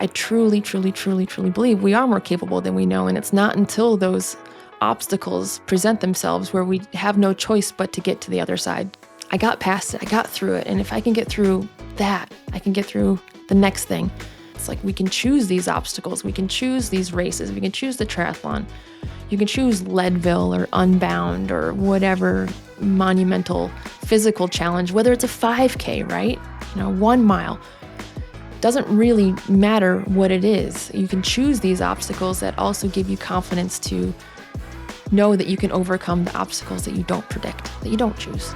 I truly, truly, truly, truly believe we are more capable than we know. And it's not until those obstacles present themselves where we have no choice but to get to the other side. I got past it. I got through it. And if I can get through that, I can get through the next thing. It's like we can choose these obstacles. We can choose these races. We can choose the triathlon. You can choose Leadville or Unbound or whatever monumental physical challenge, whether it's a 5K, right? 1 mile. Doesn't really matter what it is. You can choose these obstacles that also give you confidence to know that you can overcome the obstacles that you don't predict, that you don't choose.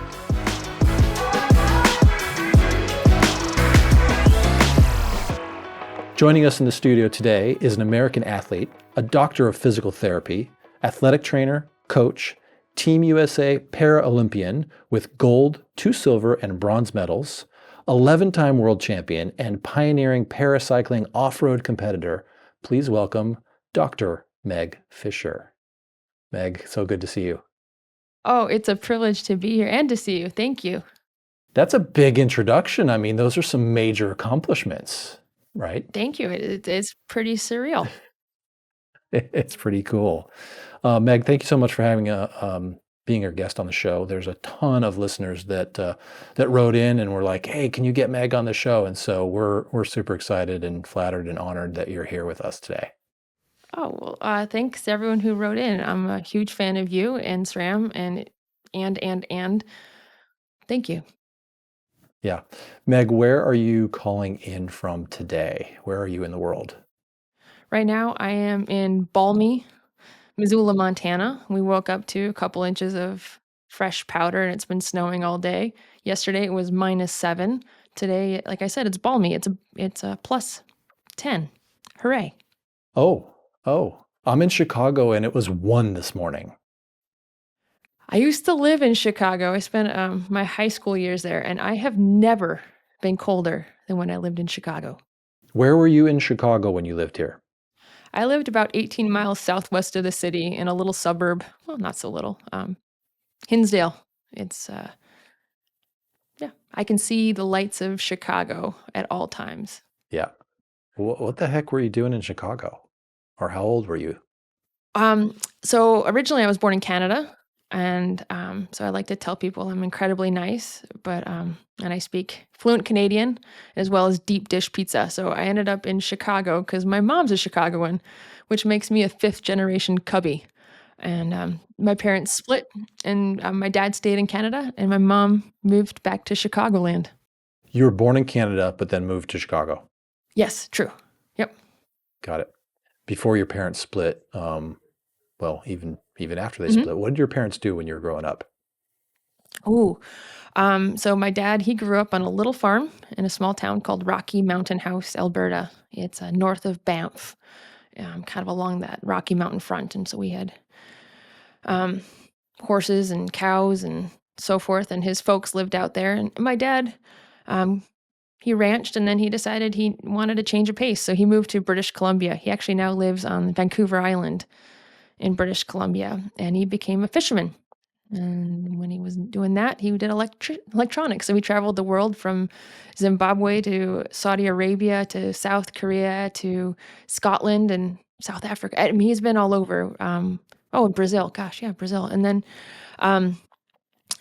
Joining us in the studio today is an American athlete, a doctor of physical therapy, athletic trainer, coach, Team USA Paralympian with gold, 2 silver, and bronze medals, 11-time world champion, and pioneering paracycling off-road competitor. Please welcome Dr. Meg Fisher. Meg, so good to see you. Oh, it's a privilege to be here and to see you. Thank you. That's a big introduction. I mean, those are some major accomplishments, right? Thank you. It's pretty surreal. It's pretty cool. Meg, thank you so much for having being our guest on the show. There's a ton of listeners that wrote in and were like, "Hey, can you get Meg on the show?" And so we're super excited and flattered and honored that you're here with us today. Oh, well, thanks to everyone who wrote in. I'm a huge fan of you and SRAM and thank you. Yeah. Meg, where are you calling in from today? Where are you in the world? Right now, I am in balmy Missoula, Montana. We woke up to a couple inches of fresh powder and it's been snowing all day. Yesterday it was -7. Today, like I said, it's balmy. It's a +10. Hooray. Oh, I'm in Chicago and it was 1 this morning. I used to live in Chicago. I spent my high school years there, and I have never been colder than when I lived in Chicago. Where were you in Chicago when you lived here? I lived about 18 miles southwest of the city in a little suburb. Well, not so little. Hinsdale. It's yeah. I can see the lights of Chicago at all times. Yeah. What the heck were you doing in Chicago? Or how old were you? So originally I was born in Canada, and so I like to tell people I'm incredibly nice, but and I speak fluent Canadian as well as deep dish pizza. So I ended up in Chicago because my mom's a Chicagoan, which makes me a 5th-generation Cubby. And my parents split, and my dad stayed in Canada, and my mom moved back to Chicagoland. You were born in Canada, but then moved to Chicago. Yes, true. Yep. Got it. Before your parents split, well, even after they split, what did your parents do when you were growing up? Ooh. So my dad, he grew up on a little farm in a small town called Rocky Mountain House, Alberta. It's north of Banff, kind of along that Rocky Mountain front. And so we had horses and cows and so forth, and his folks lived out there. And my dad, he ranched, and then he decided he wanted a change of pace. So he moved to British Columbia. He actually now lives on Vancouver Island in British Columbia, and he became a fisherman. And when he was doing that, he did electronics. So he traveled the world from Zimbabwe to Saudi Arabia to South Korea to Scotland and South Africa. I mean, he's been all over. Brazil. Gosh, yeah, Brazil. And then,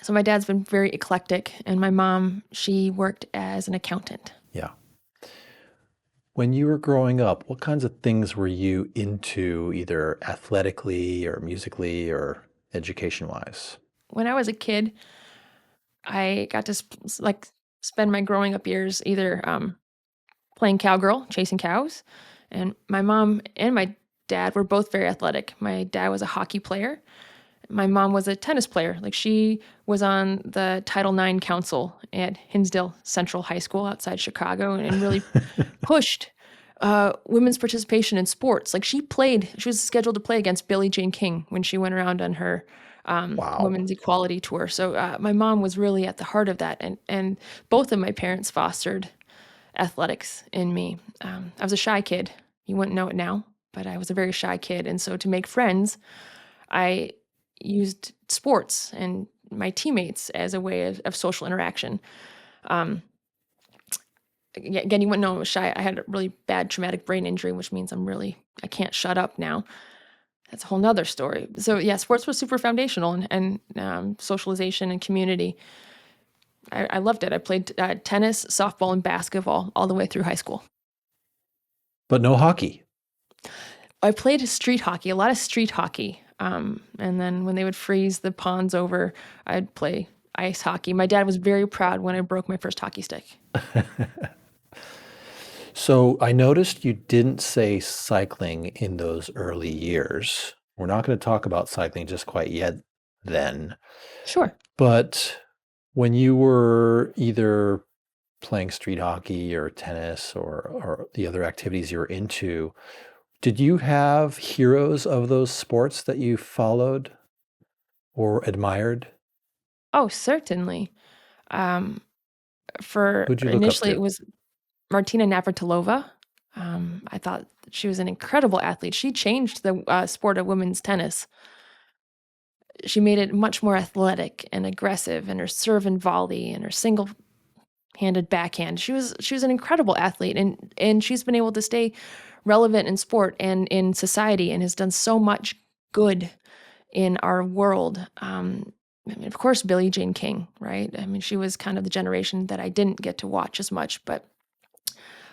so my dad's been very eclectic, and my mom, she worked as an accountant. Yeah. When you were growing up, what kinds of things were you into, either athletically or musically or education-wise? When I was a kid, I got to spend my growing up years either playing cowgirl, chasing cows, and my mom and my dad were both very athletic. My dad was a hockey player. My mom was a tennis player. Like, she was on the Title IX council at Hinsdale Central High School outside Chicago and really pushed women's participation in sports. Like, she was scheduled to play against Billie Jean King when she went around on her Wow. women's equality tour. So my mom was really at the heart of that. And both of my parents fostered athletics in me. I was a shy kid. You wouldn't know it now, but I was a very shy kid. And so to make friends, I used sports and my teammates as a way of social interaction. Again, you wouldn't know I was shy. I had a really bad traumatic brain injury, which means I can't shut up now. That's a whole nother story. So yeah, sports was super foundational, and socialization and community. I loved it. I played tennis, softball, and basketball all the way through high school. But no hockey. I played street hockey, a lot of street hockey. And then when they would freeze the ponds over, I'd play ice hockey. My dad was very proud when I broke my first hockey stick. So I noticed you didn't say cycling in those early years. We're not going to talk about cycling just quite yet then. Sure. But when you were either playing street hockey or tennis or the other activities you were into, did you have heroes of those sports that you followed or admired? Oh, certainly. Um, for Who'd you look up initially, to? it was Martina Navratilova. I thought she was an incredible athlete. She changed the sport of women's tennis. She made it much more athletic and aggressive, and her serve and volley and her single-handed backhand. She was an incredible athlete, and she's been able to stay relevant in sport and in society, and has done so much good in our world. I mean, of course, Billie Jean King, right? I mean, she was kind of the generation that I didn't get to watch as much, but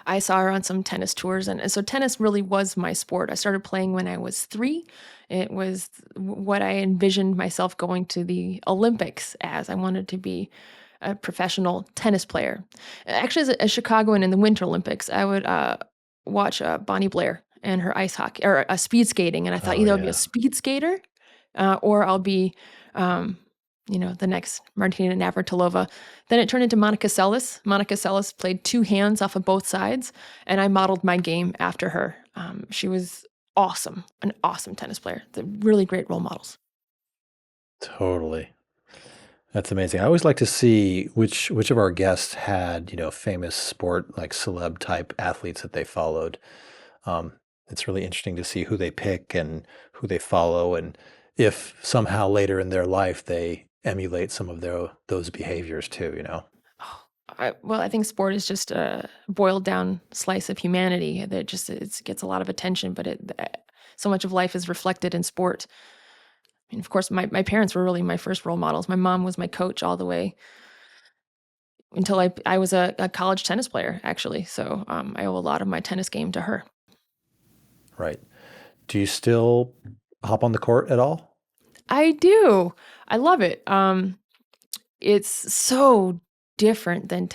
I saw her on some tennis tours. And so tennis really was my sport. I started playing when I was 3. It was what I envisioned myself going to the Olympics as. I wanted to be a professional tennis player. Actually, as a Chicagoan in the Winter Olympics, I would watch Bonnie Blair and her ice hockey or speed skating. And I thought Oh, either I'll be a yeah. speed skater or I'll be, the next Martina Navratilova. Then it turned into Monica Seles. Monica Seles played 2 hands off of both sides, and I modeled my game after her. She was awesome, an awesome tennis player. They're really great role models. Totally. That's amazing. I always like to see which of our guests had, famous sport like celeb type athletes that they followed. Um, it's really interesting to see who they pick and who they follow, and if somehow later in their life they emulate some of those behaviors too. Oh, I think sport is just a boiled down slice of humanity that just it gets a lot of attention, but so much of life is reflected in sport. I mean, of course, my parents were really my first role models. My mom was my coach all the way until I was a college tennis player, actually. So I owe a lot of my tennis game to her. Right. Do you still hop on the court at all? I do. I love it. It's so different than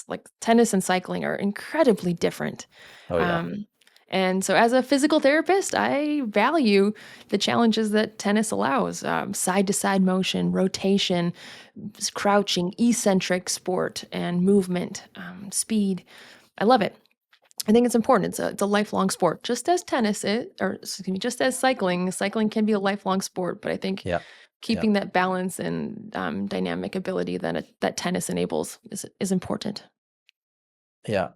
like tennis and cycling are incredibly different. Oh yeah. Um, and so as a physical therapist, I value the challenges that tennis allows. Side to side motion, rotation, crouching, eccentric sport and movement, speed. I love it. I think it's important. It's a lifelong sport, just as tennis is, or excuse me, just as cycling. Cycling can be a lifelong sport, but I think Yeah. Yeah. keeping that balance and dynamic ability that tennis enables is important. Yeah.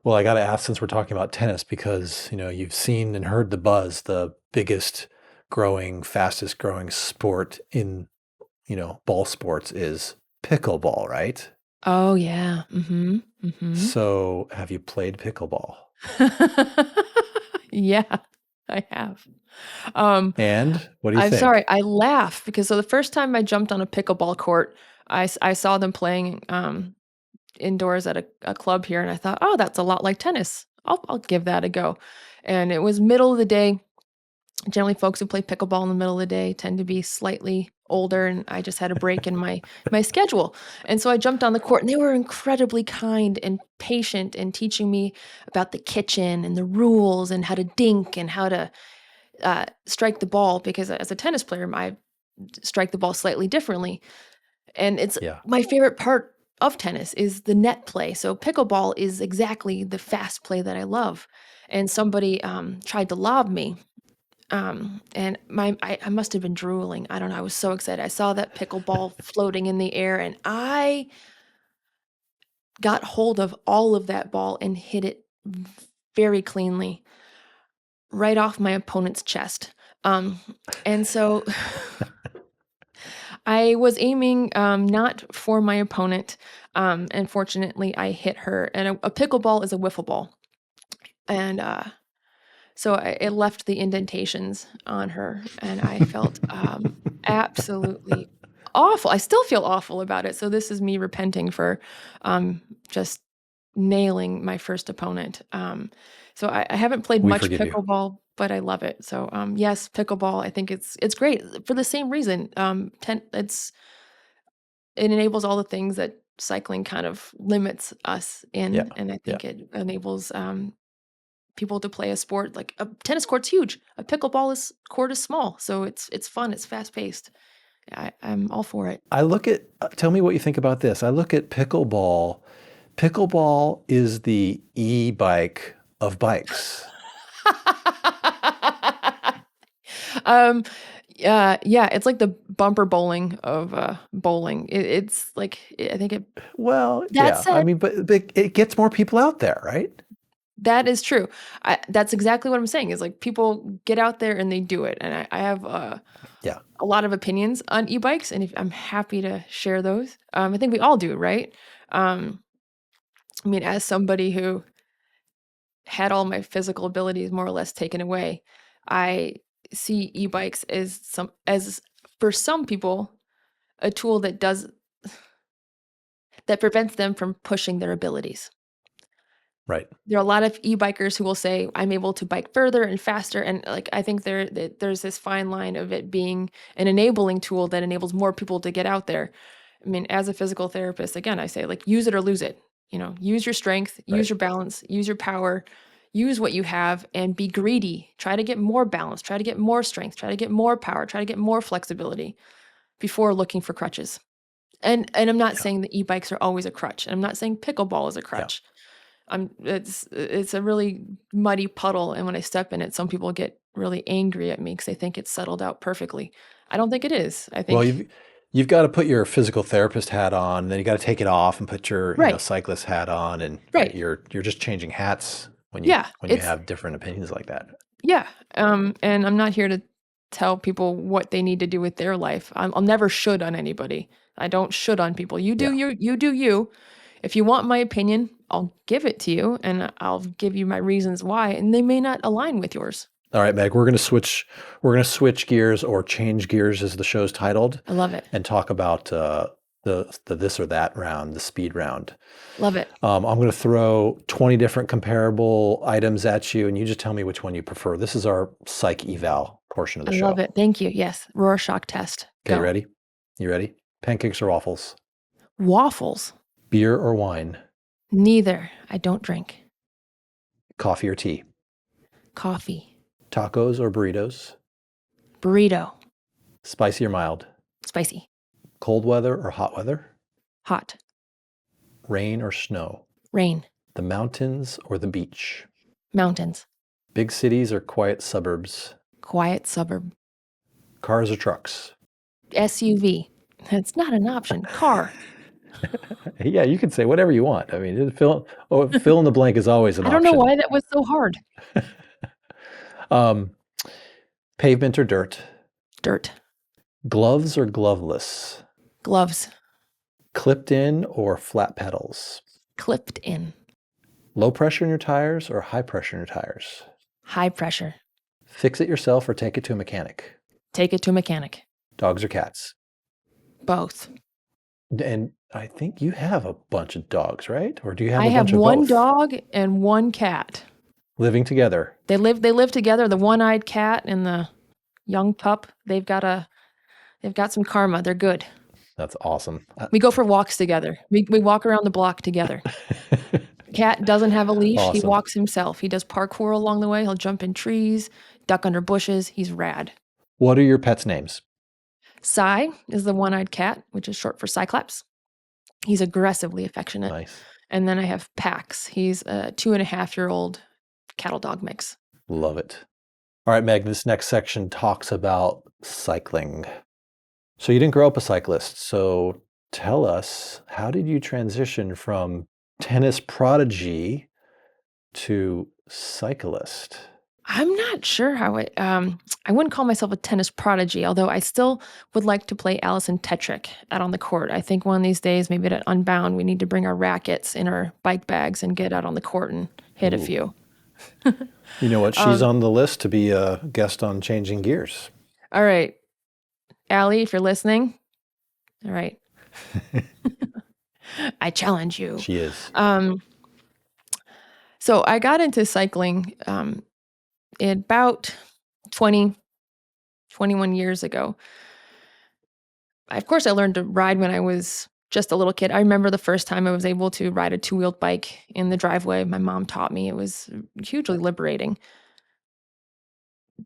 Well, I got to ask, since we're talking about tennis, because you've seen and heard the buzz, the biggest growing, fastest growing sport in ball sports is pickleball, right? Oh yeah. Mm-hmm. Mm-hmm. So have you played pickleball? Yeah, I have. Um, And what do you I'm think? sorry, I laugh because so the first time I jumped on a pickleball court, I saw them playing indoors at a club here, and I thought, oh, that's a lot like tennis. I'll give that a go. And it was middle of the day. Generally, folks who play pickleball in the middle of the day tend to be slightly older, and I just had a break in my schedule. And so I jumped on the court, and they were incredibly kind and patient in teaching me about the kitchen and the rules and how to dink and how to strike the ball. Because as a tennis player, I strike the ball slightly differently, and it's Yeah. my favorite part of tennis is the net play. So pickleball is exactly the fast play that I love. And somebody tried to lob me and I must have been drooling. I don't know. I was so excited. I saw that pickleball floating in the air, and I got hold of all of that ball and hit it very cleanly right off my opponent's chest. Um, and so I was aiming not for my opponent. And fortunately, I hit her. And a pickleball is a wiffle ball. And so it left the indentations on her. And I felt absolutely awful. I still feel awful about it. So this is me repenting for just nailing my first opponent. So I haven't played We much forgive you. pickleball, but I love it. So yes, pickleball. I think it's great for the same reason. It enables all the things that cycling kind of limits us Yeah. in, and I Yeah. think it enables people to play a sport. Like a tennis court's huge. A pickleball court is small, so it's fun. It's fast paced. I'm all for it. I look at, tell me what you think about this. I look at pickleball. Pickleball is the e-bike of bikes. um, yeah, it's like the bumper bowling of bowling. It's like I think it. Well, That yeah. I said, mean, but it gets more people out there, right? that is true. That's exactly what I'm saying. Is like people get out there and they do it, and I have Yeah. a lot of opinions on e-bikes, and I'm happy to share those. I think we all do, right? Um, I mean, as somebody who had all my physical abilities more or less taken away, I see e-bikes as for some people a tool that prevents them from pushing their abilities. Right. There are a lot of e-bikers who will say, "I'm able to bike further and faster," and like I think there's this fine line of it being an enabling tool that enables more people to get out there. I mean, as a physical therapist, again, I say like use it or lose it. Use your strength, use Right. your balance, use your power, use what you have, and be greedy. Try to get more balance, try to get more strength, try to get more power, try to get more flexibility before looking for crutches. And I'm not Yeah. saying that e-bikes are always a crutch. And I'm not saying pickleball is a Yeah. crutch. It's a really muddy puddle, and when I step in it, some people get really angry at me because they think it's settled out perfectly. I don't think it is. I Well, think you've got to put your physical therapist hat on, then you got to take it off and put your, right, cyclist hat on, and right, you're just changing hats yeah, when you it's have different opinions like that. yeah. And I'm not here to tell people what they need to do with their life. I'll never should on anybody. I don't should on people. You do Yeah. you do you. If you want my opinion, I'll give it to you, and I'll give you my reasons why, and they may not align with yours. All right, Meg, we're going to switch gears, or change gears as the show's titled, I love it. and talk about the this or that round, the speed round. Love it. I'm going to throw 20 different comparable items at you, and you just tell me which one you prefer. This is our psych eval portion of I the love show. it. Thank you. Yes. Rorschach test. Okay, Go. ready? You ready? Pancakes or waffles? Waffles. Beer or wine? Neither. I don't drink. Coffee or tea? Coffee. Tacos or burritos? Burrito. Spicy or mild? Spicy. Cold weather or hot weather? Hot. Rain or snow? Rain. The mountains or the beach? Mountains. Big cities or quiet suburbs? Quiet suburb. Cars or trucks? SUV. That's not an option. Car. Yeah, you can say whatever you want. I mean, fill in the blank is always an I don't know option. why that was so hard. Pavement or dirt? Dirt. Gloves or gloveless? Gloves. Clipped in or flat pedals? Clipped in. Low pressure in your tires or high pressure in your tires? High pressure. Fix it yourself or take it to a mechanic? Take it to a mechanic. Dogs or cats? Both. And I think you have a bunch of dogs, right? Or do you have I a have bunch of one both? dog and one cat. Living together? They live together. The one-eyed cat and the young pup. They've got some karma. They're good. That's awesome. We go for walks together. We walk around the block together. Cat doesn't have a leash. He Awesome. walks himself. He does parkour along the way. He'll jump in trees, duck under bushes. He's rad. What are your pets' names? Cy is the one-eyed cat, which is short for Cyclops. He's aggressively affectionate. Nice. And then I have Pax. He's a 2.5-year-old cattle dog mix. Love it. All right, Meg, this next section talks about cycling. So you didn't grow up a cyclist. So tell us, how did you transition from tennis prodigy to cyclist? I'm not sure how I wouldn't call myself a tennis prodigy, although I still would like to play Allison Tetrick out on the court. I think one of these days, maybe at Unbound, we need to bring our rackets in our bike bags and get out on the court and hit a Ooh. few. You know what? She's on the list to be a guest on Changing Gears. All right. Allie, if you're listening, all right. I challenge you. She is. So I got into cycling about 20, 21 years ago. Of course, I learned to ride when I was just a little kid. I remember the first time I was able to ride a two-wheeled bike in the driveway. My mom taught me. It was hugely liberating.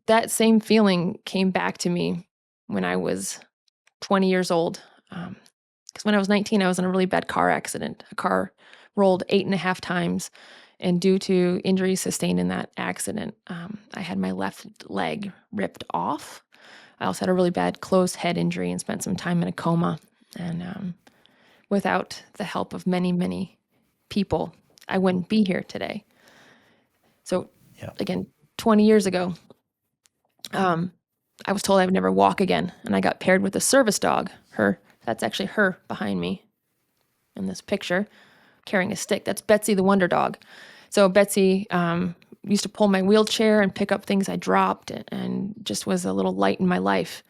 That same feeling came back to me when I was 20 years old. Because when I was 19, I was in a really bad car accident. A car rolled 8.5 times. And due to injuries sustained in that accident, I had my left leg ripped off. I also had a really bad closed head injury and spent some time in a coma. And without the help of many, many people, I wouldn't be here today. So, again, 20 years ago, I was told I would never walk again. And I got paired with a service dog. That's actually her behind me in this picture, carrying a stick. That's Betsy the Wonder Dog. So Betsy used to pull my wheelchair and pick up things I dropped and just was a little light in my life.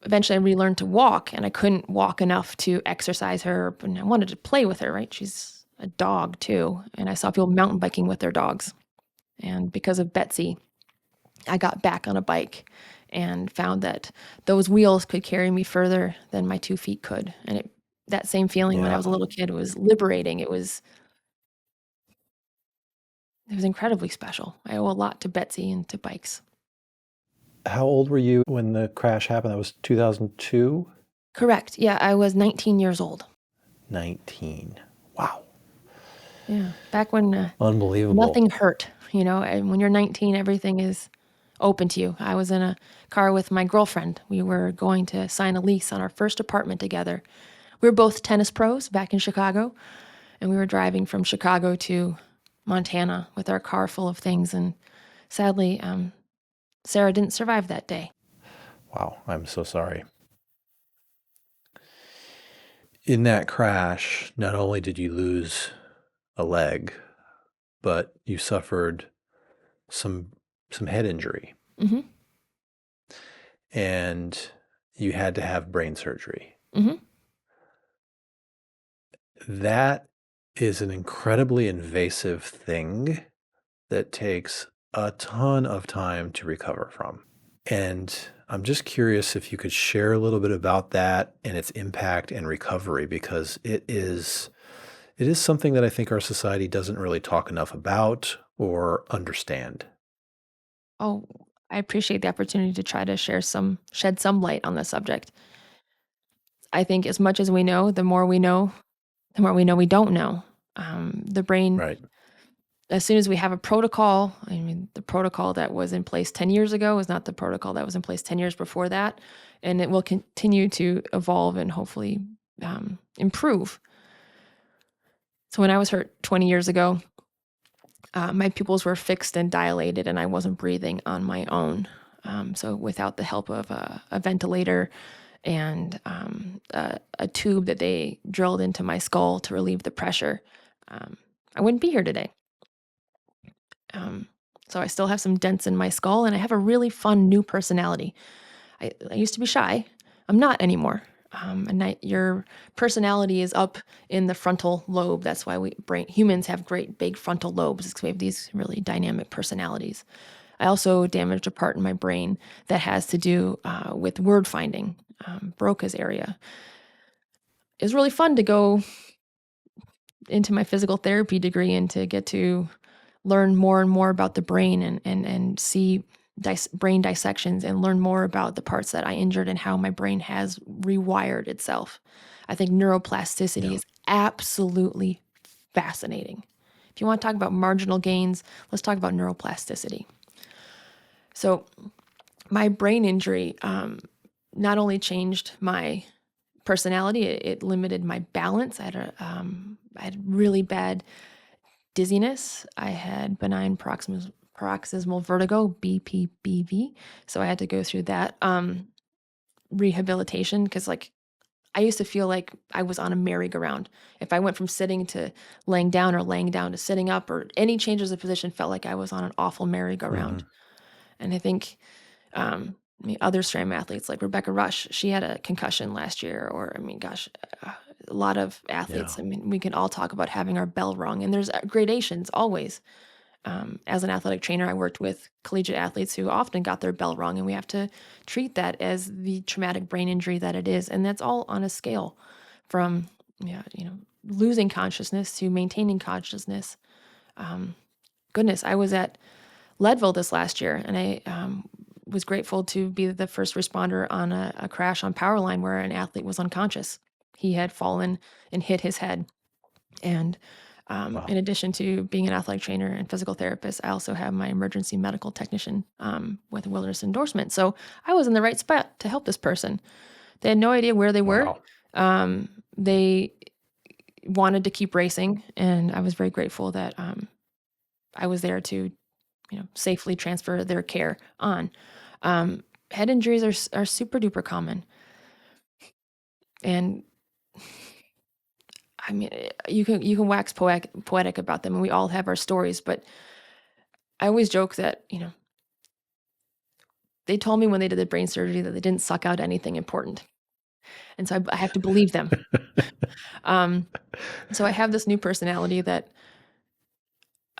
Eventually, I relearned to walk, and I couldn't walk enough to exercise her, and I wanted to play with her, right? She's a dog, too, and I saw people mountain biking with their dogs. And because of Betsy, I got back on a bike and found that those wheels could carry me further than my 2 feet could. And that same feeling when I was a little kid was liberating. It was incredibly special. I owe a lot to Betsy and to bikes. How old were you when the crash happened? That was 2002? Correct. Yeah, I was 19 years old. 19. Wow. Yeah, back when Unbelievable. Nothing hurt, and when you're 19, everything is open to you. I was in a car with my girlfriend. We were going to sign a lease on our first apartment together. We were both tennis pros back in Chicago, and we were driving from Chicago to Montana with our car full of things. And sadly, Sarah didn't survive that day. Wow, I'm so sorry. In that crash, not only did you lose a leg, but you suffered some head injury. Mm-hmm. And you had to have brain surgery. Mm-hmm. That is an incredibly invasive thing that takes a ton of time to recover from. And I'm just curious if you could share a little bit about that and its impact and recovery, because it is something that I think our society doesn't really talk enough about or understand. Oh, I appreciate the opportunity to try to shed some light on the subject. I think as much as we know, the more we know we don't know. The brain, Right. As soon as we have a protocol, the protocol that was in place 10 years ago is not the protocol that was in place 10 years before that. And it will continue to evolve and hopefully improve. So when I was hurt 20 years ago, my pupils were fixed and dilated, and I wasn't breathing on my own. So without the help of a ventilator and a tube that they drilled into my skull to relieve the pressure, I wouldn't be here today. So I still have some dents in my skull, and I have a really fun new personality. I used to be shy. I'm not anymore. Your personality is up in the frontal lobe. That's why humans have great big frontal lobes, because we have these really dynamic personalities. I also damaged a part in my brain that has to do with word finding, Broca's area. It was really fun to go into my physical therapy degree and to get to learn more and more about the brain and see brain dissections and learn more about the parts that I injured and how my brain has rewired itself. I think neuroplasticity is absolutely fascinating. If you want to talk about marginal gains, let's talk about neuroplasticity. So my brain injury not only changed my personality, it limited my balance. I had really bad dizziness. I had benign paroxysmal vertigo, BPBV. So I had to go through that rehabilitation because like I used to feel like I was on a merry-go-round. If I went from sitting to laying down or laying down to sitting up or any changes of position felt like I was on an awful merry-go-round. Mhm. And I think I mean, other SRAM athletes like Rebecca Rush, she had a concussion last year, or I mean, gosh, a lot of Yeah. athletes. I mean, we can all talk about having our bell rung, and there's gradations always. As an athletic trainer, I worked with collegiate athletes who often got their bell rung, and we have to treat that as the traumatic brain injury that it is, and that's all on a scale from yeah, losing consciousness to maintaining consciousness. Um, Goodness, I was at Leadville this last year, and I was grateful to be the first responder on a crash on power line where an athlete was unconscious. He had fallen and hit his head. And in Wow. addition to being an athletic trainer and physical therapist, I also have my emergency medical technician with a wilderness endorsement. So I was in the right spot to help this person. They had no idea where they were. Wow. They wanted to keep racing, and I was very grateful that I was there to safely transfer their care on. Head injuries are super duper common. And I mean, you can wax poetic about them, and we all have our stories. But I always joke that they told me when they did the brain surgery that they didn't suck out anything important, and so I have to believe them. Um, so I have this new personality that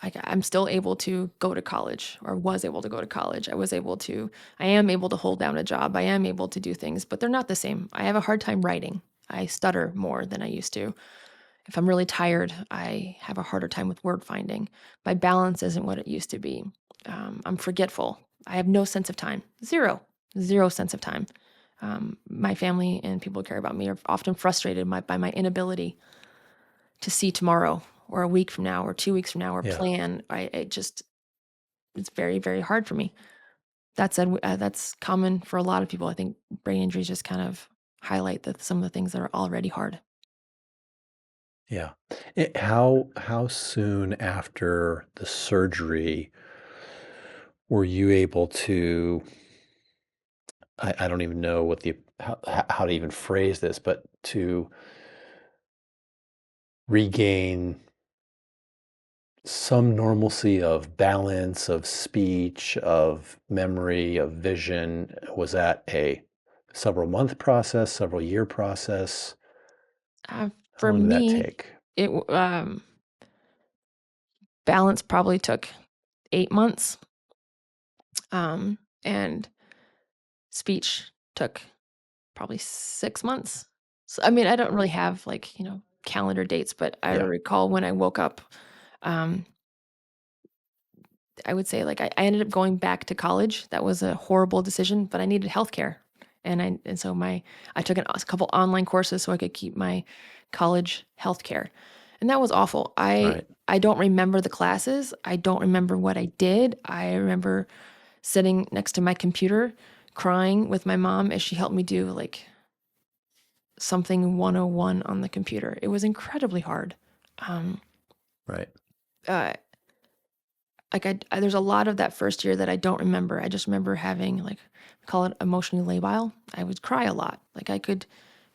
I'm still able to go to college, or was able to go to college. I am able to hold down a job. I am able to do things, but they're not the same. I have a hard time writing. I stutter more than I used to. If I'm really tired, I have a harder time with word finding. My balance isn't what it used to be. I'm forgetful. I have no sense of time. Zero sense of time. My family and people who care about me are often frustrated by my inability to see tomorrow or a week from now or 2 weeks from now or Yeah. plan. It's very, very hard for me. That said, that's common for a lot of people. I think brain injuries just kind of highlight some of the things that are already hard. Yeah. How soon after the surgery were you able to I don't even know what the how to even phrase this, but to regain some normalcy of balance, of speech, of memory, of vision? Was that a several month process, several year process? Uh, How for long did that me, take? balance probably took 8 months, and speech took probably 6 months. So, I mean, I don't really have like, calendar dates, but I Yeah. recall when I woke up, um, I would say like I ended up going back to college. That was a horrible decision, but I needed healthcare. And so I took a couple online courses so I could keep my college healthcare. And that was awful. Right. I don't remember the classes. I don't remember what I did. I remember sitting next to my computer crying with my mom as she helped me do like something 101 on the computer. It was incredibly hard. Um, Right. uh, like there's a lot of that first year that I don't remember. I just remember having like we call it emotionally labile. I would cry a lot. Like I could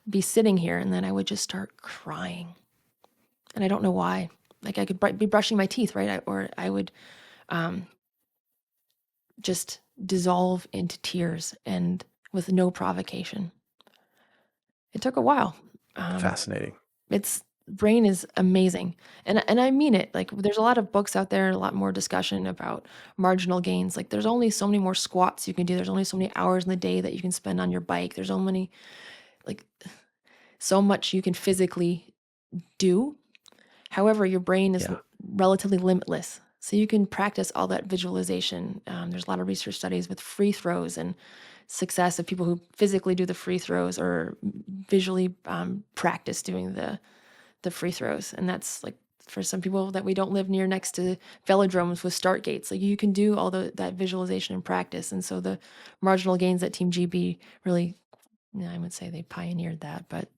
be sitting here and then I would just start crying, and I don't know why. Like I could be brushing my teeth, right? Or I would um, just dissolve into tears and with no provocation. It took a while. Um, Fascinating. It's brain is amazing. And I mean it. Like there's a lot of books out there, a lot more discussion about marginal gains. Like there's only so many more squats you can do. There's only so many hours in the day that you can spend on your bike. There's like so much you can physically do. However, your brain is Yeah. relatively limitless. So you can practice all that visualization. There's a lot of research studies with free throws and success of people who physically do the free throws or visually practice doing the free throws. And that's like for some people that we don't live near next to velodromes with start gates. Like you can do all that visualization and practice. And so the marginal gains that Team GB really, I would say they pioneered that, but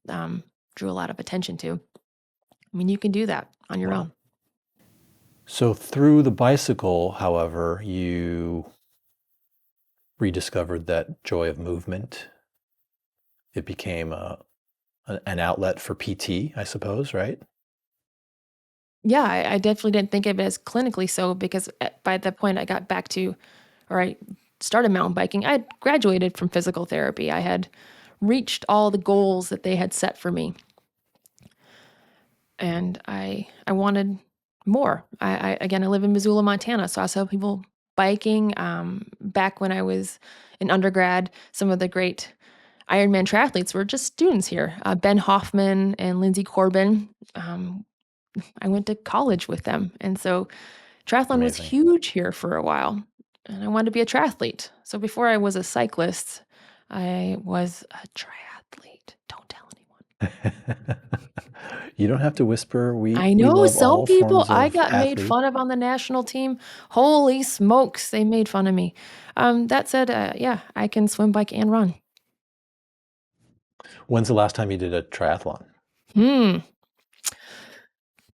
drew a lot of attention to. I mean, you can do that on your Wow. own. So through the bicycle, however, you rediscovered that joy of movement. It became an outlet for PT, I suppose, right? Yeah, I definitely didn't think of it as clinically so because by that point I got back to, or I started mountain biking. I had graduated from physical therapy. I had reached all the goals that they had set for me, and I wanted more. I live in Missoula, Montana, so I saw people biking. Back when I was in undergrad, some of the great Ironman triathletes were just students here. Ben Hoffman and Lindsay Corbin. I went to college with them, and so triathlon was Amazing. huge here for a while, and I wanted to be a triathlete. So before I was a cyclist, I was a triathlete. Don't tell anyone. You don't have to whisper. We I we know love some all people forms I of got made athlete. fun of on the national team. Holy smokes, they made fun of me. That said, yeah, I can swim, bike, and run. When's the last time you did a triathlon? Hmm,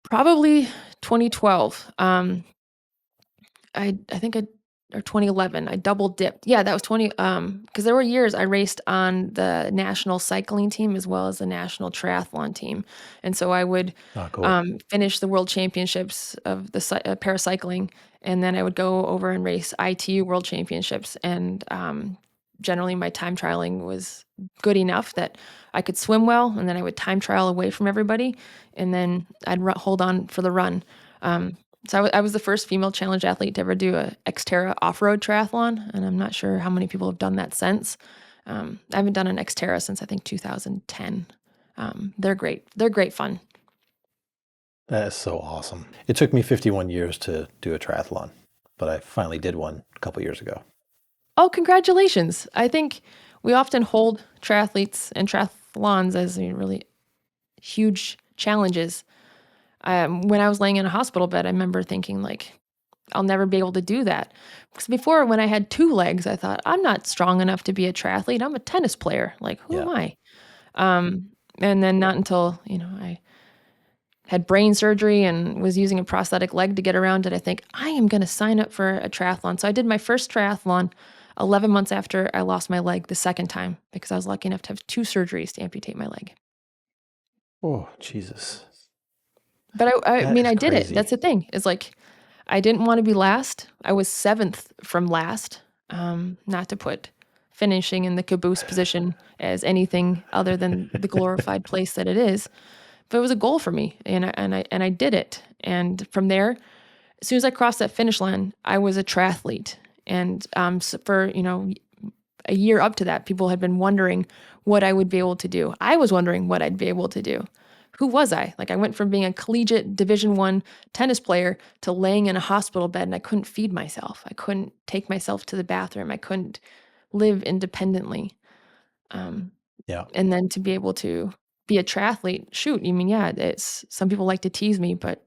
probably 2012. I think I or 2011, I double dipped. Yeah, that was 20 because there were years I raced on the national cycling team as well as the national triathlon team. And so I would Oh, cool. finish the world championships of the paracycling, and then I would go over and race ITU world championships. And generally my time trialing was good enough that I could swim well, and then I would time trial away from everybody, and then I'd hold on for the run. So I was the first female challenge athlete to ever do a Xterra off-road triathlon, and I'm not sure how many people have done that since. I haven't done an Xterra since I think 2010. They're great. They're great fun. That is so awesome. It took me 51 years to do a triathlon, but I finally did one a couple years ago. Oh, congratulations. I think we often hold triathletes and triathlons as really huge challenges. When I was laying in a hospital bed, I remember thinking like, I'll never be able to do that. Because before, when I had two legs, I thought, I'm not strong enough to be a triathlete. I'm a tennis player. Like, who Yeah. am I? And then not until, I had brain surgery and was using a prosthetic leg to get around did I think, I am going to sign up for a triathlon. So I did my first triathlon 11 months after I lost my leg the second time because I was lucky enough to have two surgeries to amputate my leg. Oh, Jesus. But I That mean, is I did it. crazy. That's the thing. Is like, I didn't want to be last. I was seventh from last. Not to put finishing in the caboose position as anything other than the glorified place that it is, but it was a goal for me, and I did it. And from there, as soon as I crossed that finish line, I was a triathlete. And for a year up to that, people had been wondering what I would be able to do. I was wondering what I'd be able to do. Who was I? Like I went from being a collegiate Division I tennis player to laying in a hospital bed and I couldn't feed myself. I couldn't take myself to the bathroom. I couldn't live independently. Um, Yeah. and then to be able to be a triathlete, shoot, I mean, yeah, it's some people like to tease me, but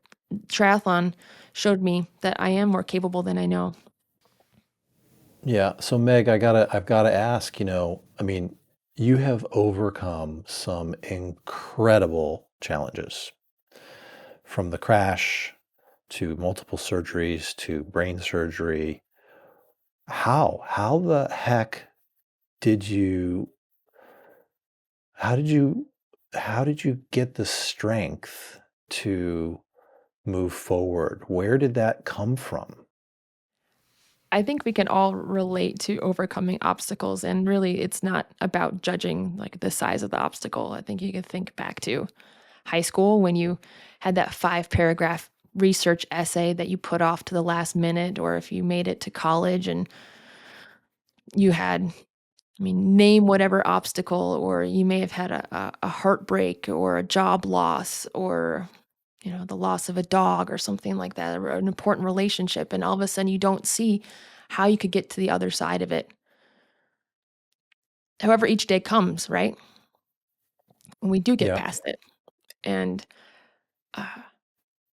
triathlon showed me that I am more capable than I know. Yeah. So Meg, I've gotta ask, I mean, you have overcome some incredible challenges from the crash to multiple surgeries to brain surgery. How the heck did you, how did you, how did you get the strength to move forward? Where did that come from? I think we can all relate to overcoming obstacles, and really it's not about judging like the size of the obstacle. I think you can think back to high school when you had that 5 paragraph research essay that you put off to the last minute, or if you made it to college and you had, I mean, name whatever obstacle, or you may have had a heartbreak or a job loss or, the loss of a dog or something like that, or an important relationship. And all of a sudden you don't see how you could get to the other side of it. However, each day comes, right? And we do get Yeah. past it. And uh,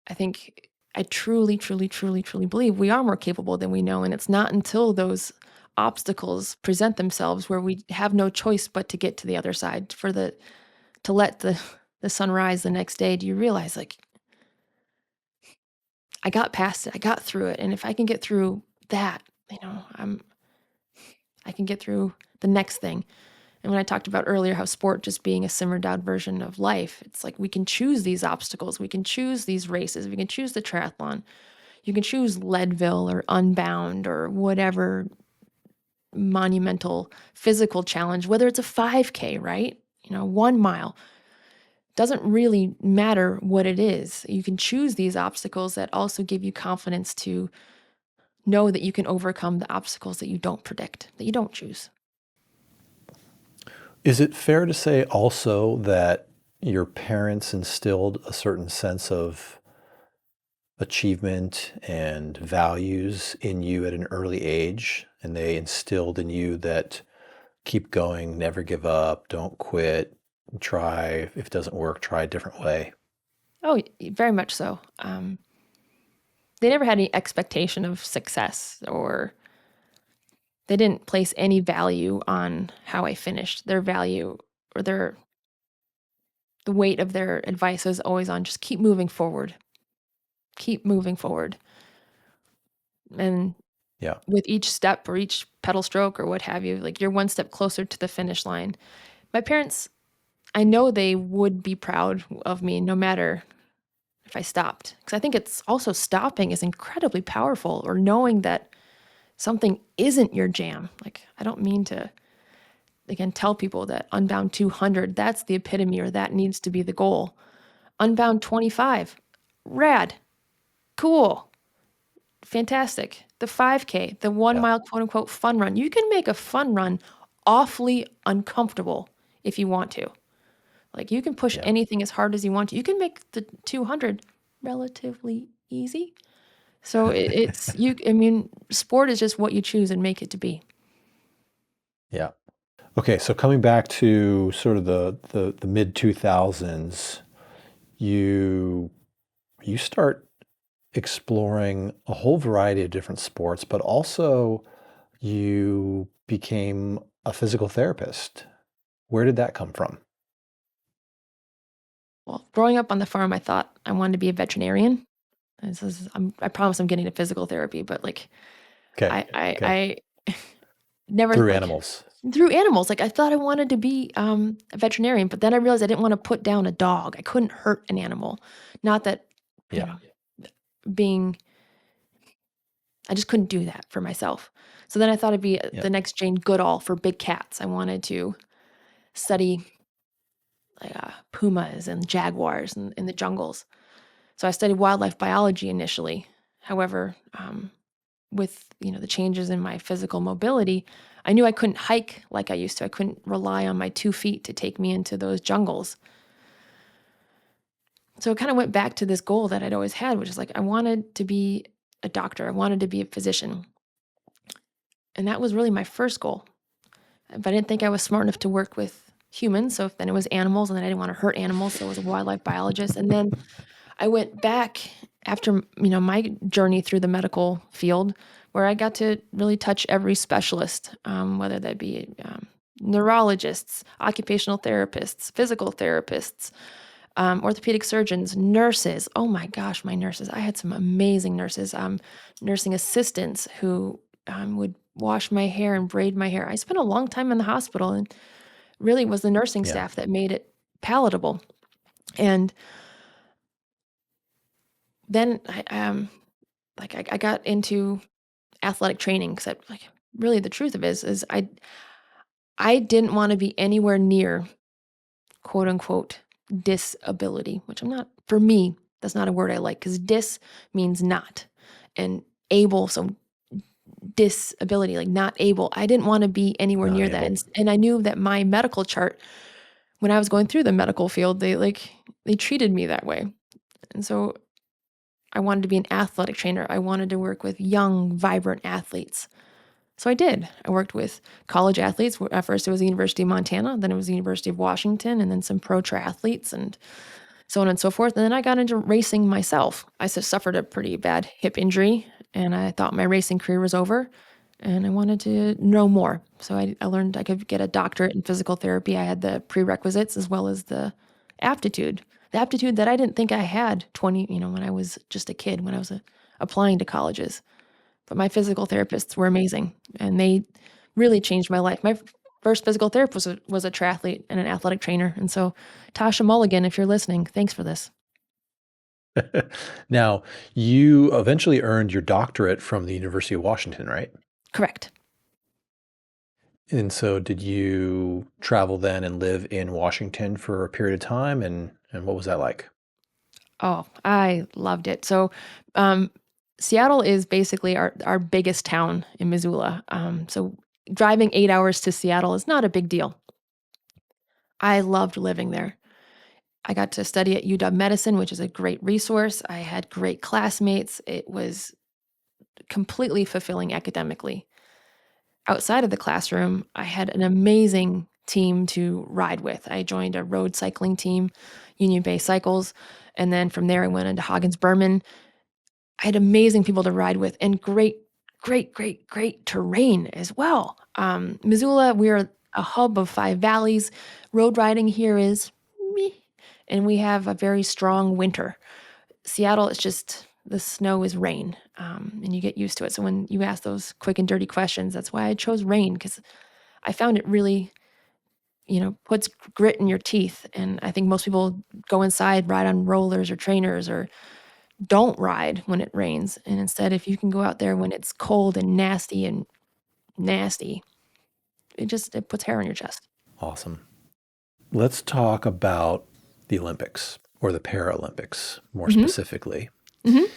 I think I truly, truly, truly, truly believe we are more capable than we know. And it's not until those obstacles present themselves where we have no choice but to get to the other side to let the sun rise the next day. Do you realize like I got past it. I got through it. And if I can get through that, I can get through the next thing. And when I talked about earlier how sport just being a simmered down version of life, it's like we can choose these obstacles. We can choose these races. We can choose the triathlon. You can choose Leadville or Unbound or whatever monumental physical challenge, whether it's a 5K, right? 1 mile. Doesn't really matter what it is. You can choose these obstacles that also give you confidence to know that you can overcome the obstacles that you don't predict, that you don't choose. Is it fair to say also that your parents instilled a certain sense of achievement and values in you at an early age, and they instilled in you that keep going, never give up, don't quit, try, if it doesn't work, try a different way? Oh, very much so. They never had any expectation of success, or they didn't place any value on how I finished. Their value or the weight of their advice was always on just keep moving forward. Keep moving forward. And Yeah. with each step or each pedal stroke or what have you, like you're one step closer to the finish line. My parents, I know they would be proud of me no matter if I stopped. Because I think it's also stopping is incredibly powerful, or knowing that something isn't your jam. Like, I don't mean to, again, tell people that Unbound 200, that's the epitome, or that needs to be the goal. Unbound 25, rad, cool, fantastic. The 5K, the 1 Yeah. mile quote unquote fun run. You can make a fun run awfully uncomfortable if you want to. Like, you can push Yeah. anything as hard as you want to. You can make the 200 relatively easy. So it's you. I mean, sport is just what you choose and make it to be. Yeah. Okay, so coming back to sort of the mid 2000s, you start exploring a whole variety of different sports, but also you became a physical therapist. Where did that come from? Well, growing up on the farm, I thought I wanted to be a veterinarian. I promise I'm getting to physical therapy, but like Okay. Okay. I never Through like animals. through animals. Like, I thought I wanted to be a veterinarian, but then I realized I didn't want to put down a dog. I couldn't hurt an animal. Not that you Yeah. know, being I just couldn't do that for myself. So then I thought I'd be Yeah. the next Jane Goodall for big cats. I wanted to study like pumas and jaguars in the jungles. So I studied wildlife biology initially. However, with the changes in my physical mobility, I knew I couldn't hike like I used to. I couldn't rely on my 2 feet to take me into those jungles. So it kind of went back to this goal that I'd always had, which is like I wanted to be a doctor. I wanted to be a physician. And that was really my first goal. But I didn't think I was smart enough to work with humans. So then it was animals, and then I didn't want to hurt animals. So I was a wildlife biologist. And then I went back after, my journey through the medical field, where I got to really touch every specialist, whether that be neurologists, occupational therapists, physical therapists, orthopedic surgeons, nurses. Oh my gosh, my nurses. I had some amazing nurses, nursing assistants who would wash my hair and braid my hair. I spent a long time in the hospital, and really was the nursing Yeah. staff that made it palatable. And then I got into athletic training, because like, really the truth of it is I didn't want to be anywhere near quote unquote disability, which I'm not. For me, that's not a word I like, because dis means not, and able, so disability, like not able. I didn't want to be anywhere Not near that. able. And I knew that my medical chart, when I was going through the medical field, they treated me that way. And so I wanted to be an athletic trainer. I wanted to work with young, vibrant athletes. So I did. I worked with college athletes. At first, it was the University of Montana, then it was the University of Washington, and then some pro triathletes, and so on and so forth. And then I got into racing myself. I suffered a pretty bad hip injury, and I thought my racing career was over, and I wanted to know more. So I learned I could get a doctorate in physical therapy. I had the prerequisites as well as the aptitude. the aptitude that I didn't think I had when I was just a kid, when I was applying to colleges. But my physical therapists were amazing, and they really changed my life. My first physical therapist was a triathlete and an athletic trainer. And so, Tasha Mulligan, if you're listening, thanks for this. Now, you eventually earned your doctorate from the University of Washington, right? Correct. And so did you travel then and live in Washington for a period of time? And what was that like? Oh, I loved it. So, Seattle is basically our biggest town in Missoula. So driving 8 hours to Seattle is not a big deal. I loved living there. I got to study at UW Medicine, which is a great resource. I had great classmates. It was completely fulfilling academically. Outside of the classroom, I had an amazing team to ride with. I joined a road cycling team, Union Bay Cycles, and then from there I went into Hagens Berman. I had amazing people to ride with and great terrain as well. Missoula, we're a hub of 5 valleys. Road riding here is meh, and we have a very strong winter. Seattle, it's just the snow is rain, and you get used to it. So when you ask those quick and dirty questions, that's why I chose rain, because I found it really, puts grit in your teeth. And I think most people go inside, ride on rollers or trainers, or don't ride when it rains. And instead, if you can go out there when it's cold and nasty, it puts hair on your chest. Awesome. Let's talk about the Olympics or the Paralympics more specifically. Mm-hmm.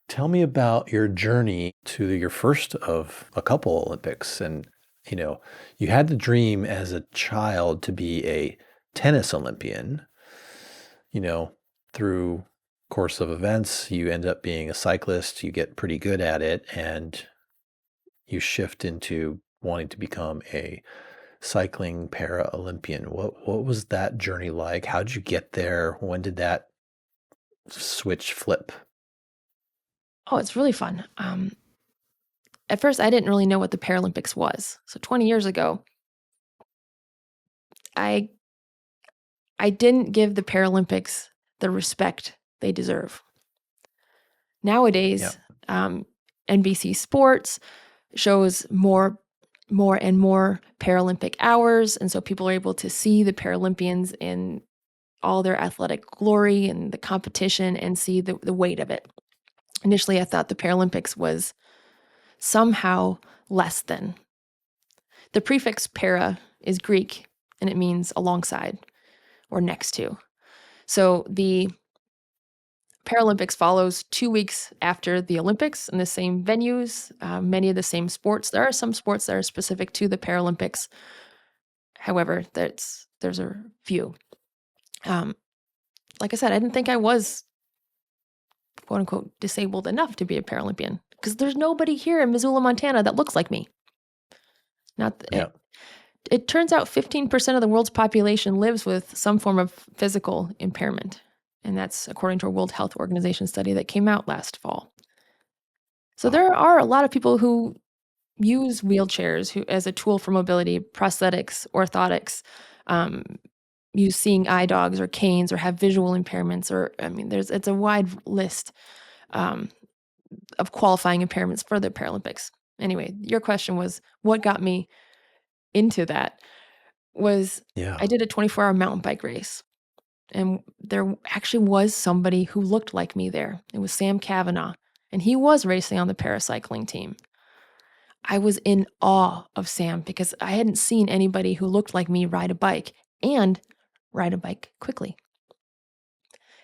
Tell me about your journey to your first of a couple Olympics. And, you had the dream as a child to be a tennis Olympian. Through course of events, you end up being a cyclist, you get pretty good at it, and you shift into wanting to become a cycling para-Olympian. What was that journey like? How'd you get there? When did that switch flip? Oh, it's really fun. At first, I didn't really know what the Paralympics was. So 20 years ago, I didn't give the Paralympics the respect they deserve. Nowadays, NBC Sports shows more and more Paralympic hours, and so people are able to see the Paralympians in all their athletic glory and the competition and see the weight of it. Initially, I thought the Paralympics was somehow less than. The prefix para is Greek, and it means alongside or next to. So the Paralympics follows 2 weeks after the Olympics in the same venues, many of the same sports. There are some sports that are specific to the Paralympics. However, there's a few. Like I said, I didn't think I was, quote unquote, disabled enough to be a Paralympian, because there's nobody here in Missoula, Montana that looks like me. It turns out 15% of the world's population lives with some form of physical impairment. And that's according to a World Health Organization study that came out last fall. So there are a lot of people who use wheelchairs as a tool for mobility, prosthetics, orthotics, use seeing eye dogs or canes, or have visual impairments, it's a wide list of qualifying impairments for the Paralympics. Anyway, your question was, what got me into that was I did a 24-hour mountain bike race. And there actually was somebody who looked like me there. It was Sam Cavanaugh, and he was racing on the paracycling team. I was in awe of Sam because I hadn't seen anybody who looked like me ride a bike and ride a bike quickly.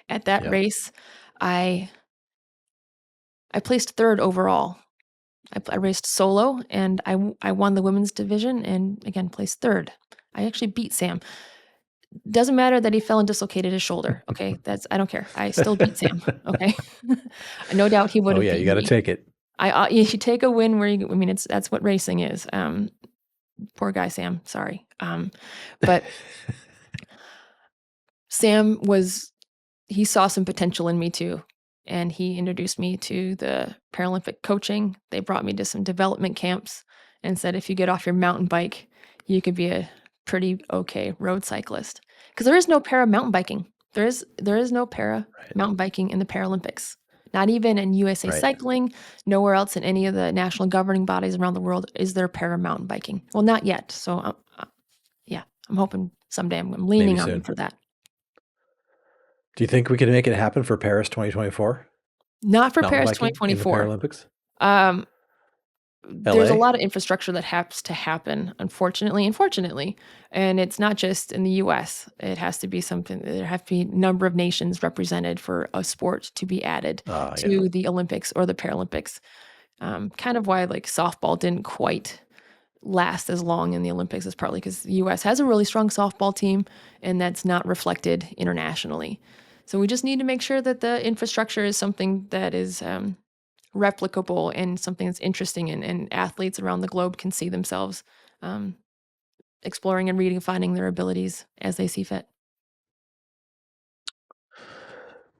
At that race, I placed 3rd overall. I raced solo, and I won the women's division and, again, placed 3rd. I actually beat Sam. Doesn't matter that he fell and dislocated his shoulder. Okay, I don't care. I still beat Sam. Okay, no doubt he would have. Oh yeah, you got to take it. You take a win where that's what racing is. Poor guy Sam. Sorry, but Sam he saw some potential in me too, and he introduced me to the Paralympic coaching. They brought me to some development camps and said, if you get off your mountain bike, you could be a pretty okay road cyclist, because there is no para mountain biking. There is no para Right. mountain biking in the Paralympics. Not even in USA Right. Cycling, nowhere else in any of the national governing bodies around the world is there para mountain biking. Well, not yet. So, yeah, I'm hoping someday. I'm Maybe leaning on them soon. for that. Do you think we can make it happen for Paris 2024? Not for Mountain Paris biking in the 2024. Paralympics? Um, there's a LA? lot of infrastructure that has to happen, unfortunately and fortunately. And it's not just in the US. It has to be something, there have to be a number of nations represented for a sport to be added Yeah. to the Olympics or the Paralympics. Kind of why like softball didn't quite last as long in the Olympics is partly because the US has a really strong softball team and that's not reflected internationally. So we just need to make sure that the infrastructure is something that is replicable and something that's interesting and athletes around the globe can see themselves um, exploring and redefining their abilities as they see fit.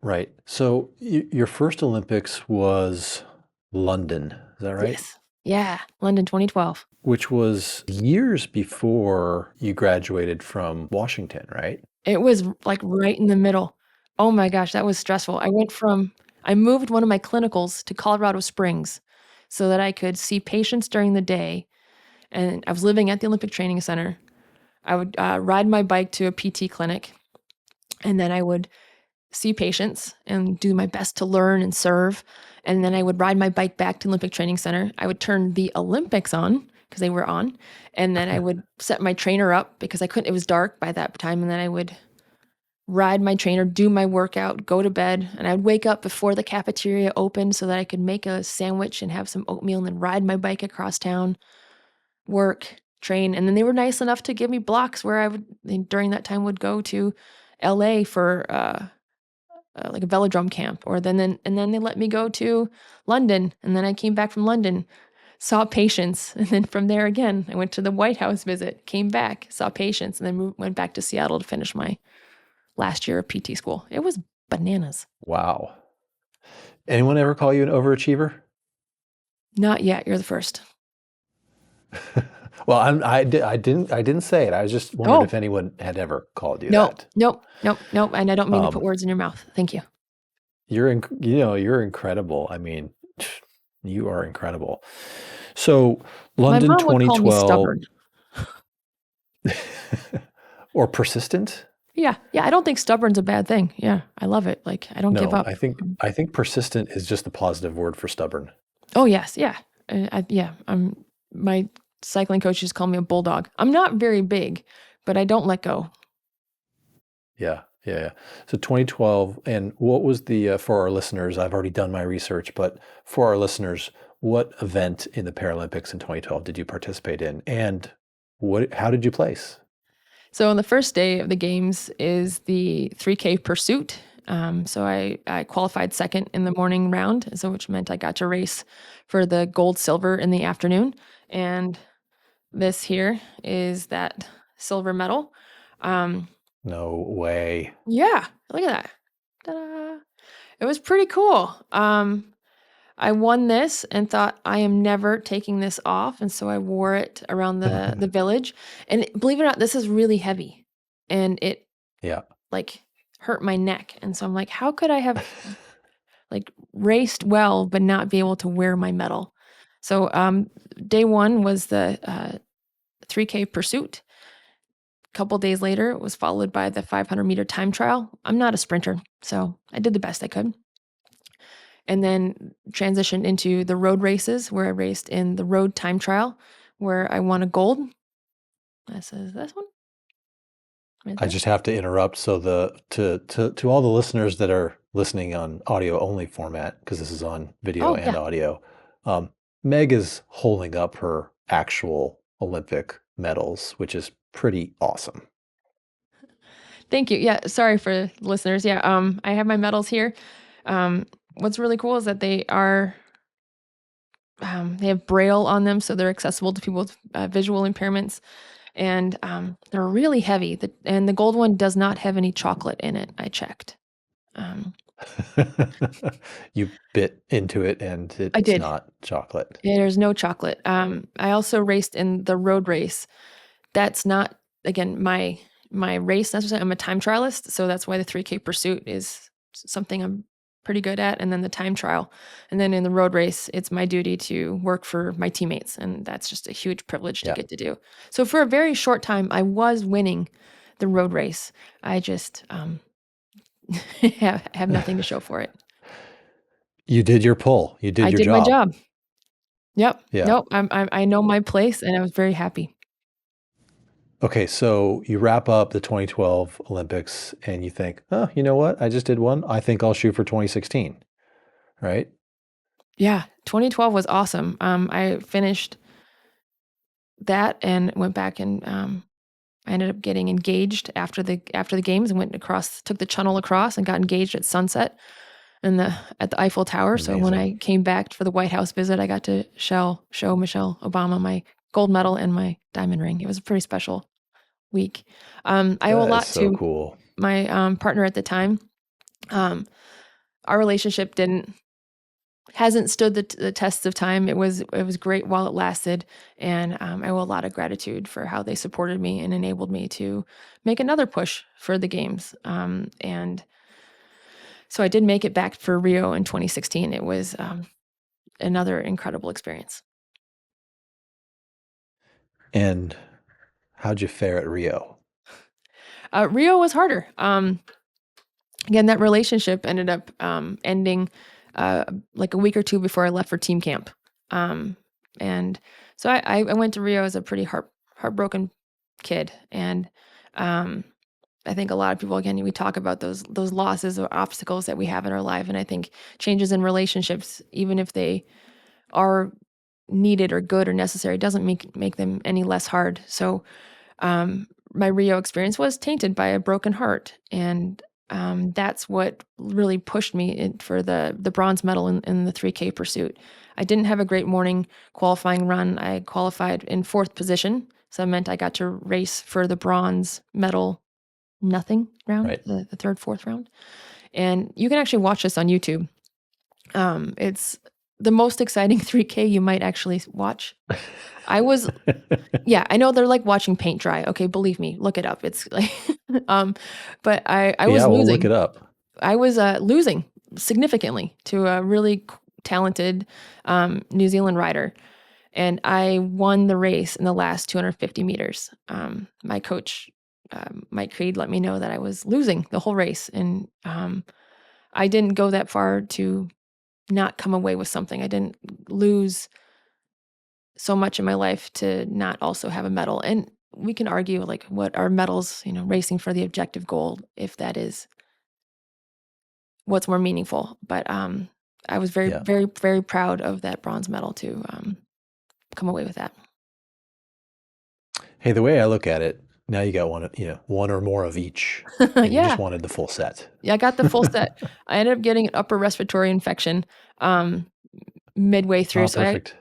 Right. So your first Olympics was London, is that right? Yes. Yeah. London 2012. Which was years before you graduated from Washington, right? It was like right in the middle. Oh my gosh, that was stressful. I moved one of my clinicals to Colorado Springs so that I could see patients during the day. And I was living at the Olympic Training Center. I would ride my bike to a PT clinic, and then I would see patients and do my best to learn and serve. And then I would ride my bike back to Olympic Training Center. I would turn the Olympics on because they were on. And then I would set my trainer up because I couldn't, it was dark by that time. And then I would ride my trainer, do my workout, go to bed. And I would wake up before the cafeteria opened so that I could make a sandwich and have some oatmeal and then ride my bike across town, work, train. And then they were nice enough to give me blocks where I would, during that time, would go to LA for, like a velodrome camp, or and then they let me go to London, and then I came back from London, saw patients, and then from there again I went to the White House visit, came back, saw patients, and then went back to Seattle to finish my last year of PT school. It was bananas. Wow. Anyone ever call you an overachiever? Not yet. You're the first. Well, I didn't say it. I was just wondering if anyone had ever called you Nope, that. nope, nope, nope. And I don't mean to put words in your mouth. Thank you. You're incredible. I mean, you are incredible. So My London mom would call me 2012 stubborn. or persistent? Yeah, yeah. I don't think stubborn's a bad thing. Yeah, I love it. Like I don't give No, up. I think persistent is just the positive word for stubborn. Oh yes, yeah, yeah. My cycling coaches call me a bulldog. I'm not very big, but I don't let go. Yeah, yeah, yeah. So 2012, and what was the for our listeners? I've already done my research, but for our listeners, what event in the Paralympics in 2012 did you participate in, and how did you place? So on the first day of the games is the 3K pursuit. So I qualified second in the morning round, so which meant I got to race for the gold, silver in the afternoon, and this here is that silver medal. No way. Yeah, look at that. Ta-da. It was pretty cool. I won this and thought I am never taking this off, and so I wore it around the village. And believe it or not, this is really heavy, and it Yeah. like hurt my neck. And so I'm like, how could I have like raced well but not be able to wear my medal? So day one was the 3K pursuit. A couple days later, it was followed by the 500-meter time trial. I'm not a sprinter, so I did the best I could. And then transitioned into the road races where I raced in the road time trial where I won a gold. This is this one. Right I there. just have to interrupt. So to all the listeners that are listening on audio only format, because this is on video Oh, and yeah. audio, Meg is holding up her actual Olympic medals, which is pretty awesome. Thank you. Yeah, sorry for listeners. Yeah, I have my medals here. What's really cool is that they have braille on them, so they're accessible to people with visual impairments, and they're really heavy. And the gold one does not have any chocolate in it. I checked. You bit into it and I it's did. not chocolate. There's no chocolate. I also raced in the road race. That's not, again, my my race necessarily. I'm a time trialist, so that's why the 3K pursuit is something I'm pretty good at, and then the time trial. And then in the road race, it's my duty to work for my teammates, and that's just a huge privilege to Yeah. get to do. So for a very short time, I was winning the road race. I just have nothing to show for it. You did your pull. You did I your did my job. job. Yep. Yeah. Nope. I know my place, and I was very happy. Okay, so you wrap up the 2012 Olympics and you think, oh, you know what? I just did one. I think I'll shoot for 2016, right? Yeah, 2012 was awesome. I finished that and went back and I ended up getting engaged after the games and went across, took the channel across and got engaged at sunset at the Eiffel Tower. So when I Amazing. came back for the White House visit, I got to show Michelle Obama my gold medal and my diamond ring. It was a pretty special week. I owe a That is lot so to cool. my partner at the time. Our relationship hasn't stood the test of time. It was great while it lasted, and I owe a lot of gratitude for how they supported me and enabled me to make another push for the games. And so I did make it back for Rio in 2016. It was another incredible experience. And how'd you fare at Rio? Rio was harder. Again, that relationship ended up ending like a week or two before I left for team camp. And so I went to Rio as a pretty heartbroken kid. And I think a lot of people, again, we talk about those losses or obstacles that we have in our life. And I think changes in relationships, even if they are needed or good or necessary, doesn't make them any less hard. So my Rio experience was tainted by a broken heart. And that's what really pushed me for the bronze medal in the 3K pursuit. I didn't have a great morning qualifying run. I qualified in 4th position. So that meant I got to race for the bronze medal nothing round, Right. the 3rd, 4th round. And you can actually watch this on YouTube. It's the most exciting 3K you might actually watch. Yeah, I know they're like watching paint dry. Okay, believe me, look it up. It's like, but I was Yeah, we'll look losing. it up. I was losing significantly to a really talented New Zealand rider. And I won the race in the last 250 meters. My coach, Mike Creed, let me know that I was losing the whole race. And I didn't go that far to not come away with something. I didn't lose so much in my life to not also have a medal. And we can argue like what are medals, racing for the objective goal, if that is what's more meaningful. But I was very, Yeah. very, very proud of that bronze medal to come away with that. Hey, the way I look at it, now you got one or more of each, and you Yeah. just wanted the full set. Yeah, I got the full set. I ended up getting an upper respiratory infection midway through. Oh, perfect.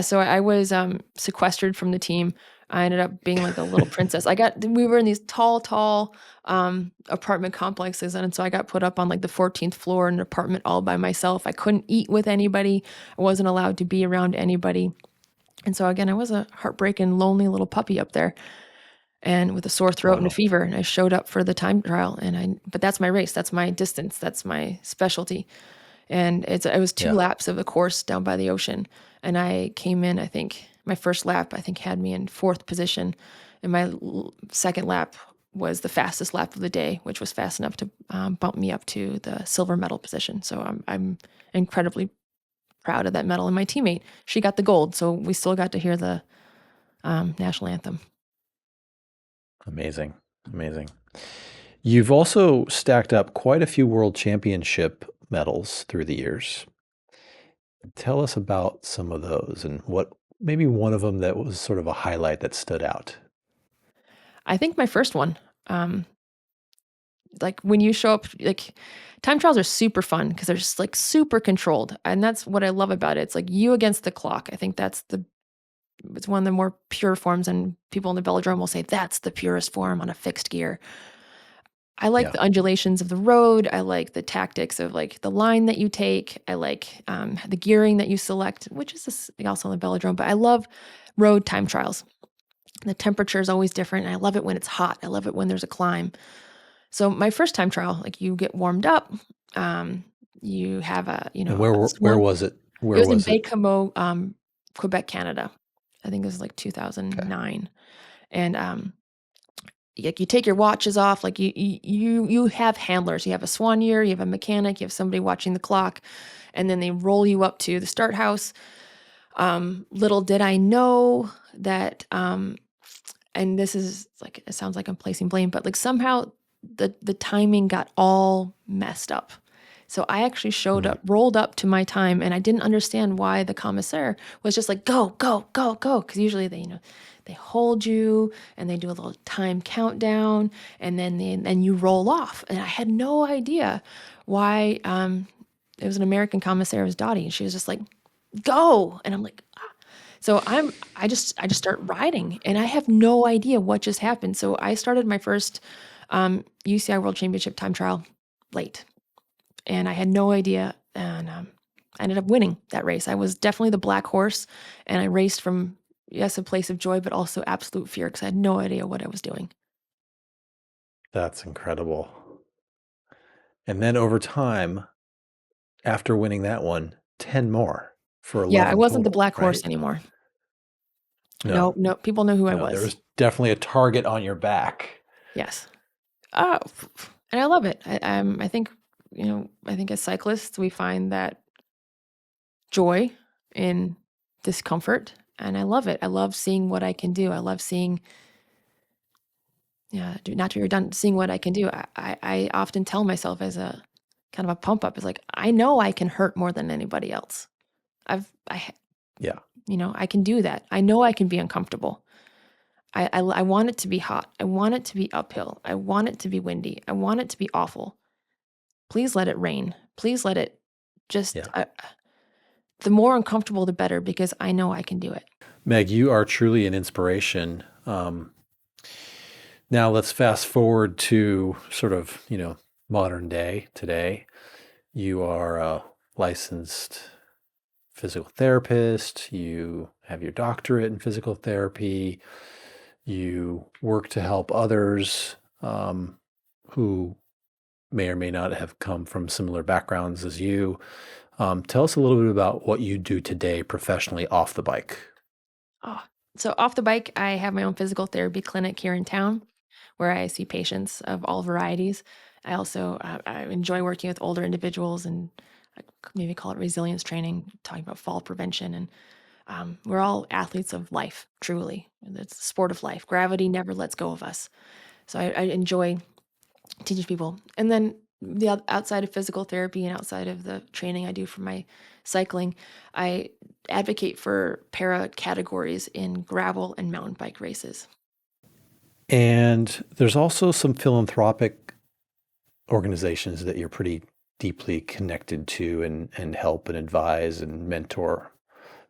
So I was sequestered from the team. I ended up being like a little princess. We were in these tall apartment complexes. And so I got put up on like the 14th floor in an apartment all by myself. I couldn't eat with anybody. I wasn't allowed to be around anybody. And so again, I was a heartbreaking, lonely little puppy up there and with a sore throat and a Wow. fever. And I showed up for the time trial but that's my race. That's my distance. That's my specialty. And it was 2 Yeah. laps of the course down by the ocean. And I came in, I think my first lap, had me in 4th position. And my second lap was the fastest lap of the day, which was fast enough to bump me up to the silver medal position. So I'm incredibly proud of that medal. And my teammate, she got the gold. So we still got to hear the national anthem. Amazing. Amazing. You've also stacked up quite a few world championship medals through the years. Tell us about some of those and what maybe one of them that was sort of a highlight that stood out. I think my first one, like when you show up, like time trials are super fun because they're just like super controlled. And that's what I love about it. It's like you against the clock. I think it's one of the more pure forms, and people in the velodrome will say that's the purest form on a fixed gear. I like Yeah. the undulations of the road. I like the tactics of like the line that you take. I like the gearing that you select, which is also on the velodrome. But I love road time trials. The temperature is always different. And I love it when it's hot. I love it when there's a climb. So my first time trial, like you get warmed up, you have a, And a where swan. was it? It Where was in was it? Baie-Comeau, Quebec, Canada. I think it was like Okay. 2009. And like you take your watches off, like you have handlers. You have a soigneur, you have a mechanic, you have somebody watching the clock, and then they roll you up to the start house. Little did I know that, and this is like, it sounds like I'm placing blame, but like somehow the timing got all messed up. So I actually showed Hmm. up, rolled up to my time, and I didn't understand why the commissaire was just like, go, go, go, go. Because usually they hold you and they do a little time countdown, and then you roll off. And I had no idea why. It was an American commissaire, it was Dottie, and she was just like, go. And I'm like, ah. So I just start riding, and I have no idea what just happened. So I started my first UCI World Championship time trial late, and I had no idea, and I ended up winning that race. I was definitely the black horse, and I raced from, yes, a place of joy, but also absolute fear because I had no idea what I was doing. That's incredible. And then over time, after winning that one, 10 more for Yeah, I 11 wasn't the total, black horse right? anymore. No, No, no, people know who I no, there was. was definitely a target on your back. Yes. Oh, and I love it. I think, I think as cyclists, we find that joy in discomfort, and I love it. I love seeing what I can do. I love seeing, yeah, not to be redundant, seeing what I can do. I often tell myself as a kind of a pump up is like, I know I can hurt more than anybody else. I, Yeah. I can do that. I know I can be uncomfortable. I want it to be hot. I want it to be uphill. I want it to be windy. I want it to be awful. Please let it rain. Please let it just, Yeah. the more uncomfortable, the better, because I know I can do it. Meg, you are truly an inspiration. Now let's fast forward to sort of, modern day today. You are a licensed physical therapist. You have your doctorate in physical therapy. You work to help others who may or may not have come from similar backgrounds as you. Tell us a little bit about what you do today professionally off the bike. Oh, so off the bike, I have my own physical therapy clinic here in town where I see patients of all varieties. I also I enjoy working with older individuals, and I maybe call it resilience training, talking about fall prevention. And we're all athletes of life, truly. It's a sport of life. Gravity never lets go of us. So I enjoy teaching people. And then outside of physical therapy and outside of the training I do for my cycling, I advocate for para categories in gravel and mountain bike races. And there's also some philanthropic organizations that you're pretty deeply connected to and help and advise and mentor,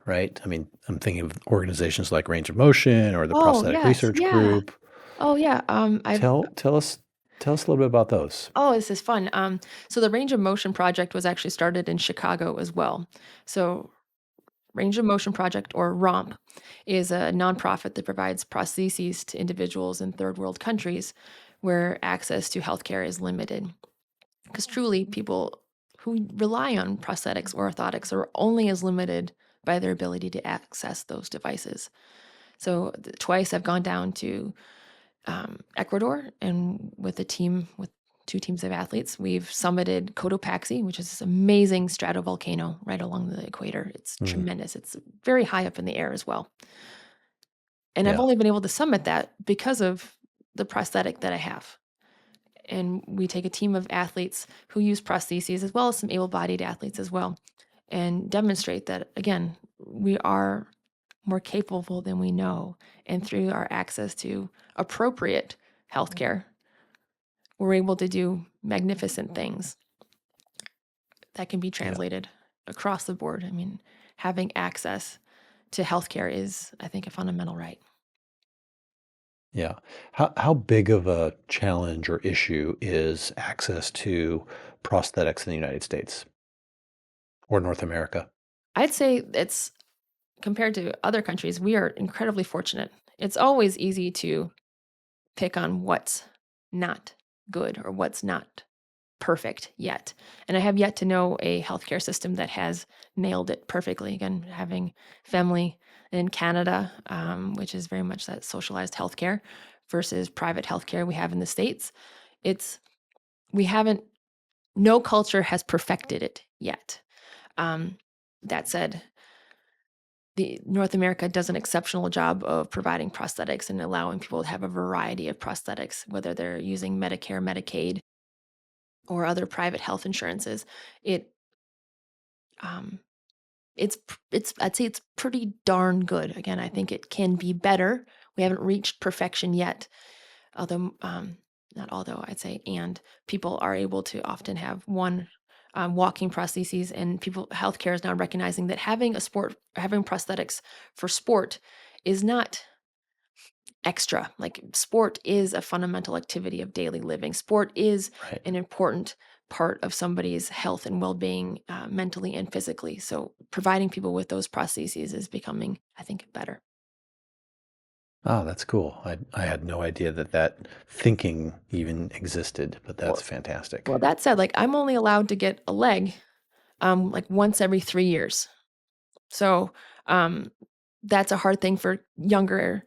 right? I mean, I'm thinking of organizations like Range of Motion or the Oh, Prosthetic yes. Research Yeah. Group. Oh, yeah. Tell us a little bit about those. Oh, this is fun. So the Range of Motion Project was actually started in Chicago as well. So Range of Motion Project, or ROMP, is a nonprofit that provides prostheses to individuals in third world countries where access to healthcare is limited. Because truly, people who rely on prosthetics or orthotics are only as limited by their ability to access those devices. So twice I've gone down to Ecuador, and with two teams of athletes, we've summited Cotopaxi, which is this amazing stratovolcano right along the equator. It's Mm, tremendous. It's very high up in the air as well. And I've yeah, only been able to summit that because of the prosthetic that I have. And we take a team of athletes who use prostheses, as well as some able-bodied athletes as well, and demonstrate that, again, we are more capable than we know. And through our access to appropriate healthcare, we're able to do magnificent things that can be yeah, translated across the board. I mean, having access to healthcare is, I think, a fundamental right. yeah. How big of a challenge or issue is access to prosthetics in the United States or North America? I'd say it's, compared to other countries, we are incredibly fortunate. It's always easy to pick on what's not good or what's not perfect yet. And I have yet to know a healthcare system that has nailed it perfectly. Again, having family in Canada, which is very much that socialized healthcare versus private healthcare we have in the States, we haven't, no culture has perfected it yet. That said, North America does an exceptional job of providing prosthetics and allowing people to have a variety of prosthetics, whether they're using Medicare, Medicaid, or other private health insurances. It's I'd say it's pretty darn good. Again, I think it can be better. We haven't reached perfection yet, although not although I'd say, and people are able to often have one walking prostheses, and healthcare is now recognizing that having prosthetics for sport is not extra. Like, sport is a fundamental activity of daily living. Sport is Right. an important part of somebody's health and well-being, mentally and physically. So providing people with those prostheses is becoming, I think, better. Oh, that's cool. I had no idea that thinking even existed, but that's Well, fantastic. well, that said, like, I'm only allowed to get a leg like once every 3 years. So that's a hard thing for younger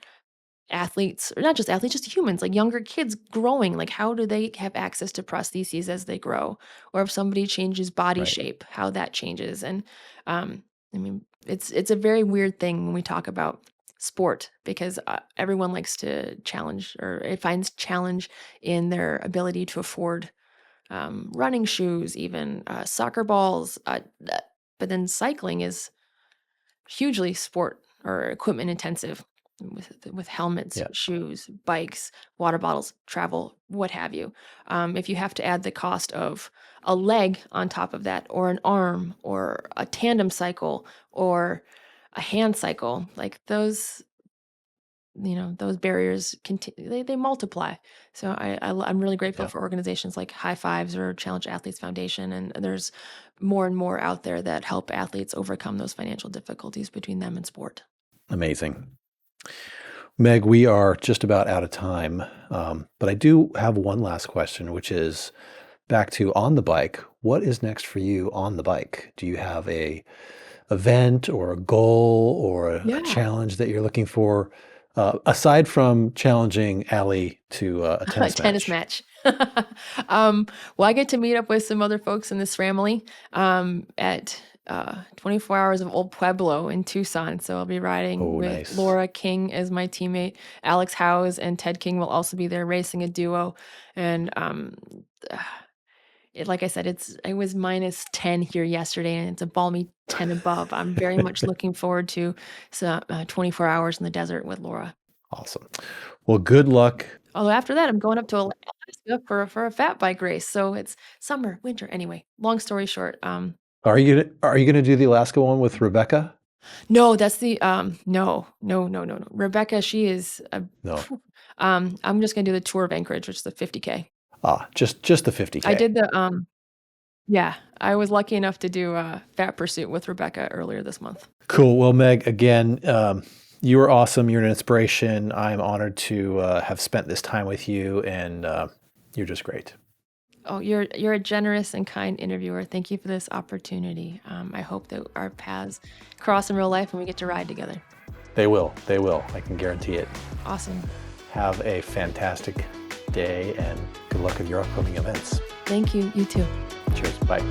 athletes, or not just athletes, just humans, like younger kids growing. Like, how do they have access to prostheses as they grow? Or if somebody changes body Right. shape, how that changes. And I mean, it's a very weird thing when we talk about sport, because everyone likes to challenge, or it finds challenge in their ability to afford running shoes, even soccer balls. But then cycling is hugely sport or equipment intensive, with helmets, Yeah. shoes, bikes, water bottles, travel, what have you. If you have to add the cost of a leg on top of that, or an arm, or a tandem cycle, or a hand cycle, like those barriers continue, they multiply. So I'm really grateful Yeah. for organizations like High Fives or Challenge Athletes Foundation, and there's more and more out there that help athletes overcome those financial difficulties between them and sport. Amazing. Meg, we are just about out of time, but I do have one last question, which is back to on the bike. What is next for you on the bike? Do you have a event or a goal or a Yeah. challenge that you're looking for, aside from challenging Allie to a A tennis tennis match? match. Well, I get to meet up with some other folks in this family at 24 Hours of Old Pueblo in Tucson. So I'll be riding Oh, with nice. Laura King as my teammate. Alex Howes and Ted King will also be there racing a duo. And like I said, it was minus 10 here yesterday, and it's a balmy 10 above. I'm very much looking forward to 24 hours in the desert with Laura. Awesome. Well, good luck. Although after that, I'm going up to Alaska for a fat bike race. So it's summer, winter. Anyway, long story short, Are you gonna do the Alaska one with Rebecca? no, that's the no, no, no, no, no. Rebecca, she is No. I'm just gonna do the tour of Anchorage, which is the 50K. Just the I 50K. did the yeah, I was lucky enough to do Fat Pursuit with Rebecca earlier this month. Cool. Well, Meg, again, you are awesome. You're an inspiration. I'm honored to have spent this time with you, and you're just great. Oh, you're a generous and kind interviewer. Thank you for this opportunity. I hope that our paths cross in real life and we get to ride together. They will. They will. I can guarantee it. Awesome. Have a fantastic day, and good luck with your upcoming events. Thank you. You too. Cheers. Bye.